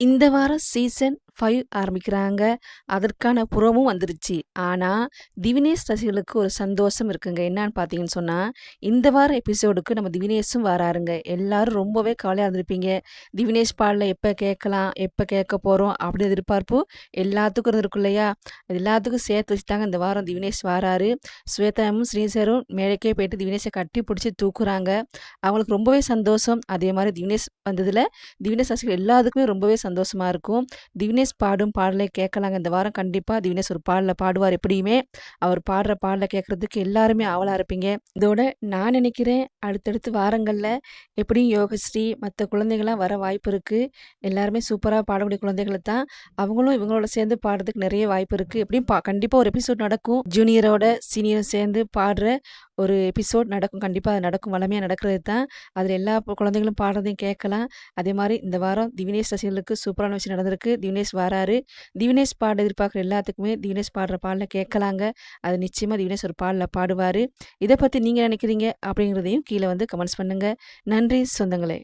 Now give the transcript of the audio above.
இந்த வாரம் சீசன் 5 ஆரம்பிக்கிறாங்க. அதற்கான புறமும் வந்துருச்சு. ஆனா, திவினேஷ் ரசிகர்களுக்கு ஒரு சந்தோஷம் இருக்குங்க. என்னான்னு பார்த்தீங்கன்னு சொன்னா, இந்த வார எபிசோடுக்கு நம்ம திவினேஷும் வராருங்க. எல்லாரும் ரொம்பவே கவலையா இருந்திருப்பீங்க. திவினேஷ் பாடல எப்ப கேட்கலாம்? எப்ப கேட்க போறோம்? அப்படி எதிர்பார்ப்பு எல்லாத்துக்கும் இருந்திருக்கும் இல்லையா? அது எல்லாத்துக்கும் சேர்த்து வச்சு தாங்க இந்த வாரம் திவினேஷ் வாராரு. ஸ்வேதாவும், ஸ்ரீசரும் மேடைக்கே போயிட்டு திவினேஷ கட்டி புடிச்சு தூக்குறாங்க. அவங்களுக்கு ரொம்பவே சந்தோஷம். அதே மாரி திவினேஷ் வந்ததுல திவினேஷ் ரசிகர்கள் எல்லாத்துக்குமே ரொம்பவே சந்தோஷமா இருக்கும். திவினேஷ் பாடும் பாடலை கேட்கலாங்க. இந்த வாரம் கண்டிப்பா திவினேஷ் ஒரு பாடல பாடுவார் எப்படியுமே. அவர் பாடுற பாடல கேட்கறதுக்கு எல்லாருமே ஆவலா இருப்பீங்க. இதோட நான் நினைக்கிறேன் அடுத்தடுத்து வாரங்கள்ல எப்படியும் யோகஸ்ரீ மத்த குழந்தைகள்லாம் வர வாய்ப்பு இருக்கு. எல்லாருமே சூப்பரா பாடக்கூடிய குழந்தைகள தான். அவங்களும் இவங்களோட சேர்ந்து பாடுறதுக்கு நெறைய வாய்ப்பு இருக்கு. எப்படியும் கண்டிப்பா ஒரு எபிசோட் நடக்கும். ஜூனியரோட சீனியரும் சேர்ந்து பாடுற ஒரு எபிசோட் நடக்கும். கண்டிப்பா அது நடக்கும். வழமையா நடக்கிறது தான். அதுல எல்லா குழந்தைகளும் பாடுறதையும் கேட்கலாம். அதே மாரி இந்த வாரம் திவினேஷ் ரசிகர்களுக்கு சூப்பரான விஷயம் நடந்திருக்கு. திவினேஷ் வராரு. திவினேஷ் பாட எதிர்பார்க்குற எல்லாத்துக்குமே திவினேஷ் பாடுற பாடல கேட்கலாங்க. அது நிச்சயமா திவினேஷ் ஒரு பாடல பாடுவாரு. இத பத்தி நீங்க நினைக்கிறீங்க? அப்படிங்கிறதையும் கீழ வந்து கமெண்ட்ஸ் பண்ணுங்க. நன்றி சொந்தங்களே!